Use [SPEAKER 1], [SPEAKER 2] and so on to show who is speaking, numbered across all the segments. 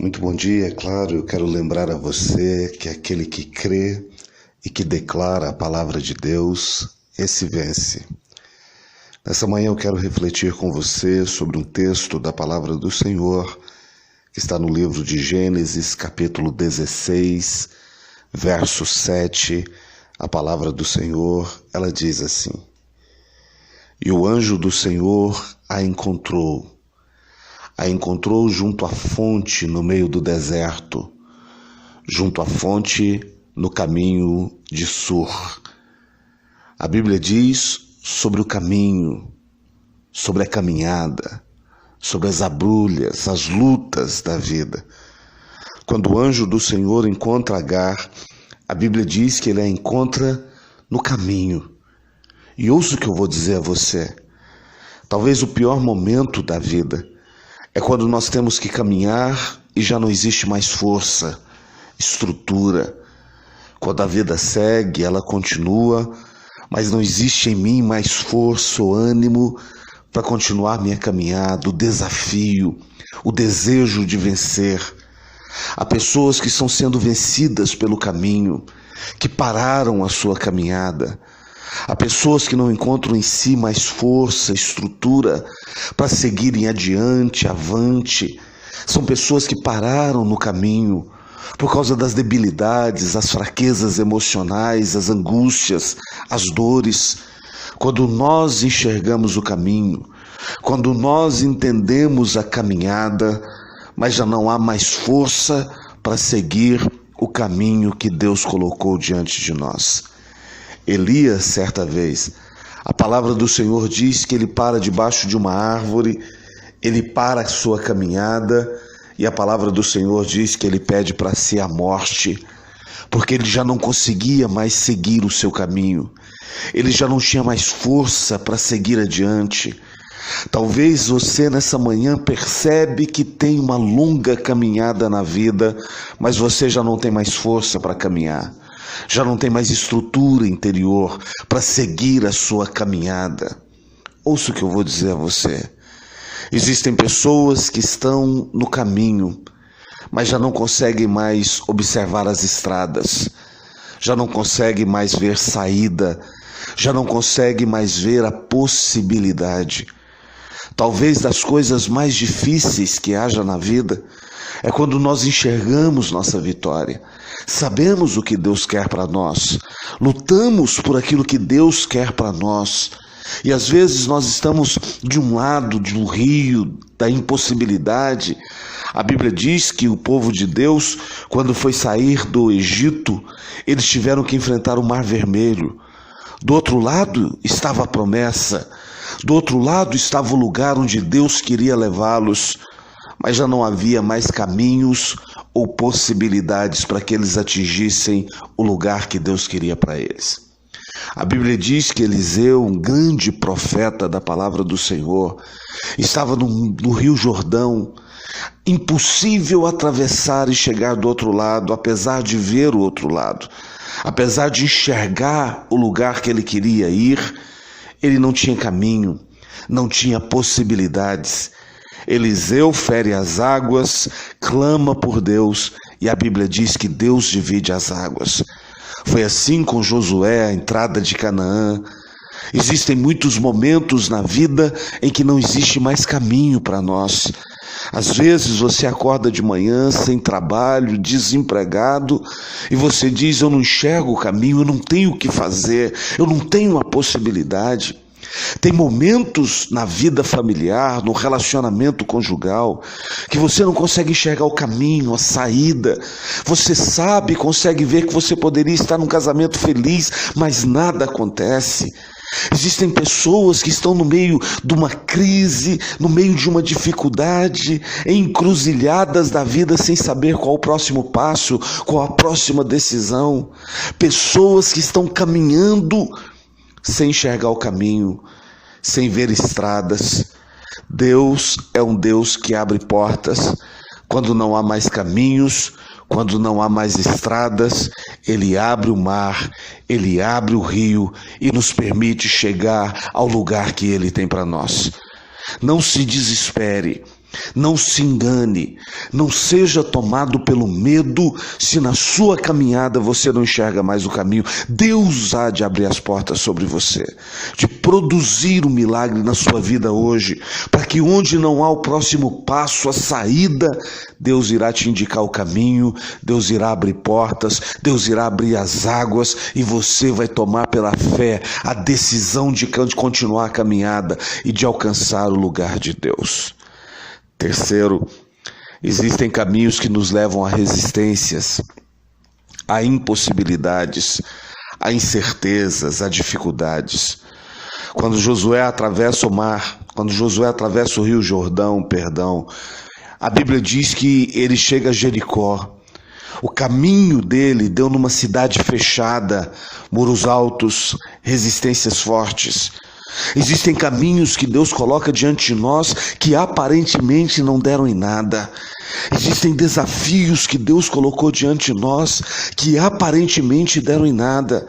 [SPEAKER 1] Muito bom dia, é claro, eu quero lembrar a você que aquele que crê e que declara a palavra de Deus, esse vence. Nessa manhã eu quero refletir com você sobre um texto da palavra do Senhor, que está no livro de Gênesis, capítulo 16, verso 7, a palavra do Senhor, ela diz assim: E o anjo do Senhor a encontrou junto à fonte no meio do deserto, junto à fonte no caminho de Sur. A Bíblia diz sobre o caminho, sobre a caminhada, sobre as abrulhas, as lutas da vida. Quando o anjo do Senhor encontra Agar, a Bíblia diz que ele a encontra no caminho. E ouça o que eu vou dizer a você. Talvez o pior momento da vida é quando nós temos que caminhar e já não existe mais força, estrutura. Quando a vida segue, ela continua, mas não existe em mim mais força ou ânimo para continuar minha caminhada, o desafio, o desejo de vencer. Há pessoas que estão sendo vencidas pelo caminho, que pararam a sua caminhada. Há pessoas que não encontram em si mais força, estrutura para seguirem adiante, avante. São pessoas que pararam no caminho por causa das debilidades, as fraquezas emocionais, as angústias, as dores. Quando nós enxergamos o caminho, quando nós entendemos a caminhada, mas já não há mais força para seguir o caminho que Deus colocou diante de nós. Elias, certa vez, a palavra do Senhor diz que ele para debaixo de uma árvore, ele para a sua caminhada, e a palavra do Senhor diz que ele pede para si a morte, porque ele já não conseguia mais seguir o seu caminho, ele já não tinha mais força para seguir adiante. Talvez você nessa manhã percebe que tem uma longa caminhada na vida, mas você já não tem mais força para caminhar. Já não tem mais estrutura interior para seguir a sua caminhada. Ouça o que eu vou dizer a você. Existem pessoas que estão no caminho, mas já não conseguem mais observar as estradas, já não conseguem mais ver saída, já não conseguem mais ver a possibilidade. Talvez das coisas mais difíceis que haja na vida é quando nós enxergamos nossa vitória, sabemos o que Deus quer para nós, lutamos por aquilo que Deus quer para nós, e às vezes nós estamos de um lado de um rio da impossibilidade. A Bíblia diz que o povo de Deus, quando foi sair do Egito, eles tiveram que enfrentar o Mar Vermelho. Do outro lado estava a promessa, do outro lado estava o lugar onde Deus queria levá-los, mas já não havia mais caminhos ou possibilidades para que eles atingissem o lugar que Deus queria para eles. A Bíblia diz que Eliseu, um grande profeta da palavra do Senhor, estava no Rio Jordão, impossível atravessar e chegar do outro lado, apesar de ver o outro lado, apesar de enxergar o lugar que ele queria ir, ele não tinha caminho, não tinha possibilidades. Eliseu fere as águas, clama por Deus, e a Bíblia diz que Deus divide as águas. Foi assim com Josué, a entrada de Canaã. Existem muitos momentos na vida em que não existe mais caminho para nós. Às vezes você acorda de manhã sem trabalho, desempregado, e você diz: eu não enxergo o caminho, eu não tenho o que fazer, eu não tenho a possibilidade. Tem momentos na vida familiar, no relacionamento conjugal, que você não consegue enxergar o caminho, a saída. Você sabe, consegue ver que você poderia estar num casamento feliz, mas nada acontece. Existem pessoas que estão no meio de uma crise, no meio de uma dificuldade, encruzilhadas da vida sem saber qual o próximo passo, qual a próxima decisão. Pessoas que estão caminhando sem enxergar o caminho, sem ver estradas. Deus é um Deus que abre portas quando não há mais caminhos, quando não há mais estradas. Ele abre o mar, ele abre o rio e nos permite chegar ao lugar que ele tem para nós. Não se desespere, Não se engane, não seja tomado pelo medo se na sua caminhada você não enxerga mais o caminho. Deus há de abrir as portas sobre você, de produzir um milagre na sua vida hoje, para que onde não há o próximo passo, a saída, Deus irá te indicar o caminho, Deus irá abrir portas, Deus irá abrir as águas e você vai tomar pela fé a decisão de continuar a caminhada e de alcançar o lugar de Deus. Terceiro, existem caminhos que nos levam a resistências, a impossibilidades, a incertezas, a dificuldades. Quando Josué atravessa o mar, quando Josué atravessa o Rio Jordão, a Bíblia diz que ele chega a Jericó. O caminho dele deu numa cidade fechada, muros altos, resistências fortes. Existem caminhos que Deus coloca diante de nós que aparentemente não deram em nada. Existem desafios que Deus colocou diante de nós que aparentemente deram em nada.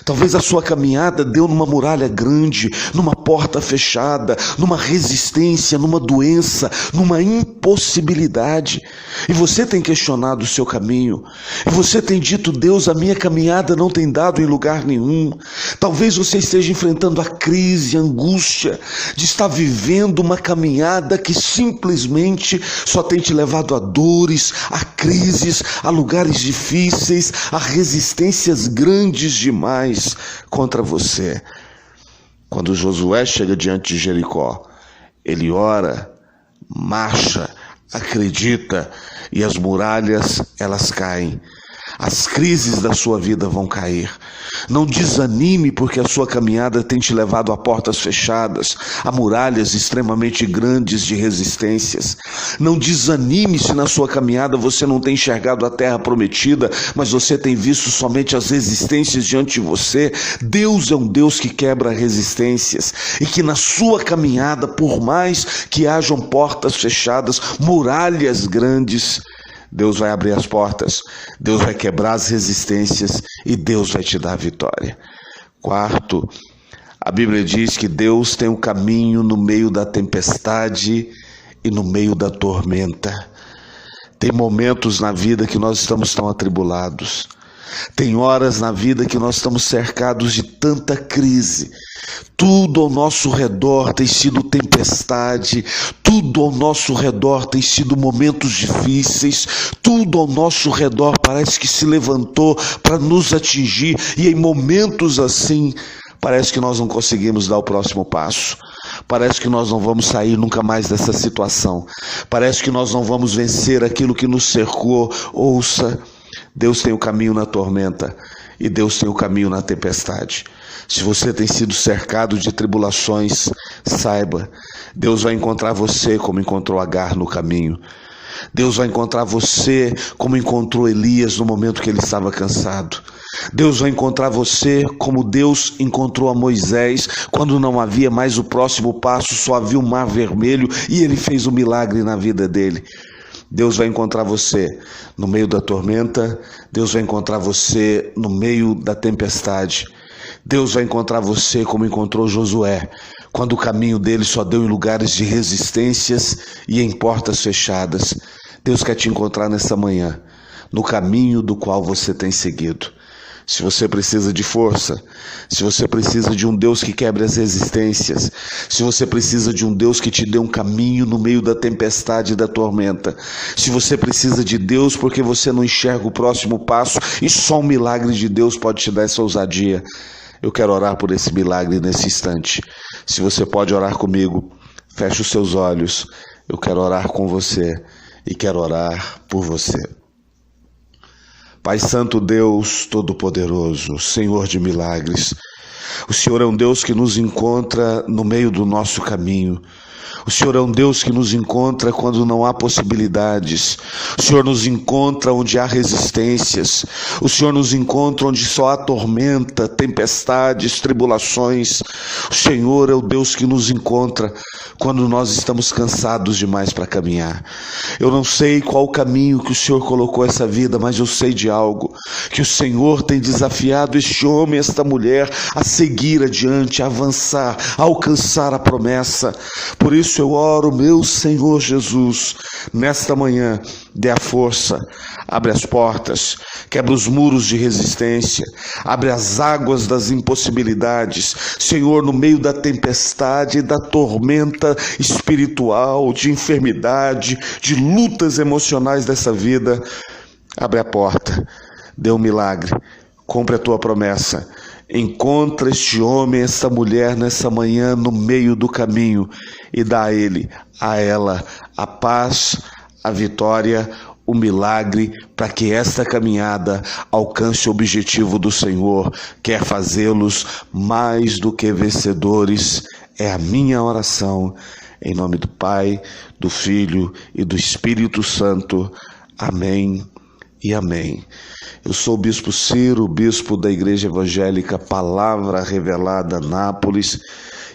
[SPEAKER 1] Talvez a sua caminhada deu numa muralha grande, numa porta fechada, numa resistência, numa doença, numa impossibilidade. E você tem questionado o seu caminho. E você tem dito: Deus, a minha caminhada não tem dado em lugar nenhum. Talvez você esteja enfrentando a crise, a angústia de estar vivendo uma caminhada que simplesmente só tem te levado a dores, a crises, a lugares difíceis, a resistências grandes demais contra você. Quando Josué chega diante de Jericó, ele ora, marcha, acredita, e as muralhas, elas caem. As crises da sua vida vão cair. Não desanime, porque a sua caminhada tem te levado a portas fechadas, a muralhas extremamente grandes de resistências. Não desanime se na sua caminhada você não tem enxergado a terra prometida, mas você tem visto somente as resistências diante de você. Deus é um Deus que quebra resistências, e que na sua caminhada, por mais que hajam portas fechadas, muralhas grandes, Deus vai abrir as portas, Deus vai quebrar as resistências e Deus vai te dar a vitória. Quarto, a Bíblia diz que Deus tem um caminho no meio da tempestade e no meio da tormenta. Tem momentos na vida que nós estamos tão atribulados. Tem horas na vida que nós estamos cercados de tanta crise. Tudo ao nosso redor tem sido tempestade, tudo ao nosso redor tem sido momentos difíceis, tudo ao nosso redor parece que se levantou para nos atingir, e em momentos assim, parece que nós não conseguimos dar o próximo passo. Parece que nós não vamos sair nunca mais dessa situação. Parece que nós não vamos vencer aquilo que nos cercou. Ouça, Deus tem o caminho na tormenta e Deus tem o caminho na tempestade. Se você tem sido cercado de tribulações, saiba, Deus vai encontrar você como encontrou Agar no caminho. Deus vai encontrar você como encontrou Elias no momento que ele estava cansado. Deus vai encontrar você como Deus encontrou a Moisés quando não havia mais o próximo passo, só havia o mar vermelho, e ele fez um milagre na vida dele. Deus vai encontrar você no meio da tormenta, Deus vai encontrar você no meio da tempestade. Deus vai encontrar você como encontrou Josué, quando o caminho dele só deu em lugares de resistências e em portas fechadas. Deus quer te encontrar nessa manhã, no caminho do qual você tem seguido. Se você precisa de força, se você precisa de um Deus que quebre as resistências, se você precisa de um Deus que te dê um caminho no meio da tempestade e da tormenta, se você precisa de Deus porque você não enxerga o próximo passo e só um milagre de Deus pode te dar essa ousadia, eu quero orar por esse milagre nesse instante. Se você pode orar comigo, feche os seus olhos. Eu quero orar com você e quero orar por você. Pai Santo, Deus Todo-Poderoso, Senhor de milagres, o Senhor é um Deus que nos encontra no meio do nosso caminho. O Senhor é um Deus que nos encontra quando não há possibilidades. O Senhor nos encontra onde há resistências. O Senhor nos encontra onde só há tormenta, tempestades, tribulações. O Senhor é o Deus que nos encontra quando nós estamos cansados demais para caminhar. Eu não sei qual o caminho que o Senhor colocou essa vida, mas eu sei de algo, que o Senhor tem desafiado este homem, esta mulher, a seguir adiante, a avançar, a alcançar a promessa. Por isso eu oro, meu Senhor Jesus, nesta manhã, dê a força, abre as portas, quebra os muros de resistência, abre as águas das impossibilidades, Senhor, no meio da tempestade, da tormenta espiritual, de enfermidade, de lutas emocionais dessa vida, abre a porta, dê um milagre, cumpre a tua promessa, encontra este homem, esta mulher nessa manhã no meio do caminho e dá a ele, a ela, a paz, a vitória, o milagre, para que esta caminhada alcance o objetivo do Senhor, quer fazê-los mais do que vencedores. É a minha oração, em nome do Pai, do Filho e do Espírito Santo. Amém e amém. Eu sou o Bispo Ciro, bispo da Igreja Evangélica Palavra Revelada Nápoles,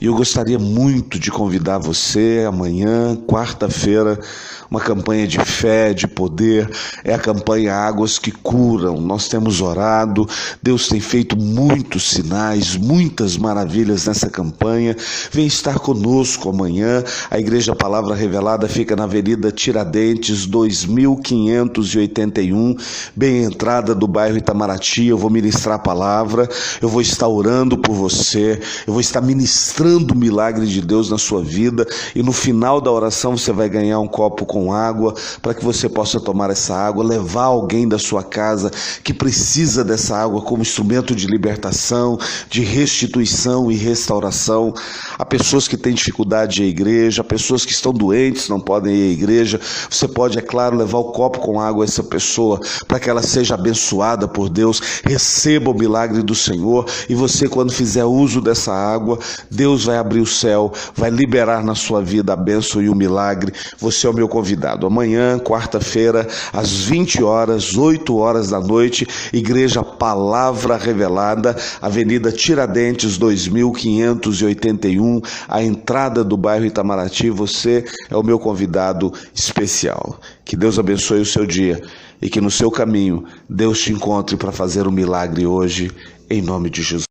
[SPEAKER 1] e eu gostaria muito de convidar você amanhã, quarta-feira, uma campanha de fé, de poder, é a campanha Águas que Curam. Nós temos orado, Deus tem feito muitos sinais, muitas maravilhas nessa campanha. Vem estar conosco amanhã. A Igreja Palavra Revelada fica na Avenida Tiradentes, 2581, bem à entrada do bairro Itamaraty. Eu vou ministrar a palavra, eu vou estar orando por você, eu vou estar ministrando o milagre de Deus na sua vida, e no final da oração você vai ganhar um copo com água, para que você possa tomar essa água, levar alguém da sua casa que precisa dessa água como instrumento de libertação, de restituição e restauração. Há pessoas que têm dificuldade de ir à igreja, há pessoas que estão doentes, não podem ir à igreja. Você pode, é claro, levar o copo com água a essa pessoa, para que ela seja abençoada por Deus, receba o milagre do Senhor, e você, quando fizer uso dessa água, Deus vai abrir o céu, vai liberar na sua vida a bênção e o milagre. Você é o meu convidado. Amanhã, quarta-feira, às 20 horas, 8 horas da noite, Igreja Palavra Revelada, Avenida Tiradentes, 2581, a entrada do bairro Itamaraty. Você é o meu convidado especial. Que Deus abençoe o seu dia e que no seu caminho Deus te encontre para fazer um milagre hoje, em nome de Jesus.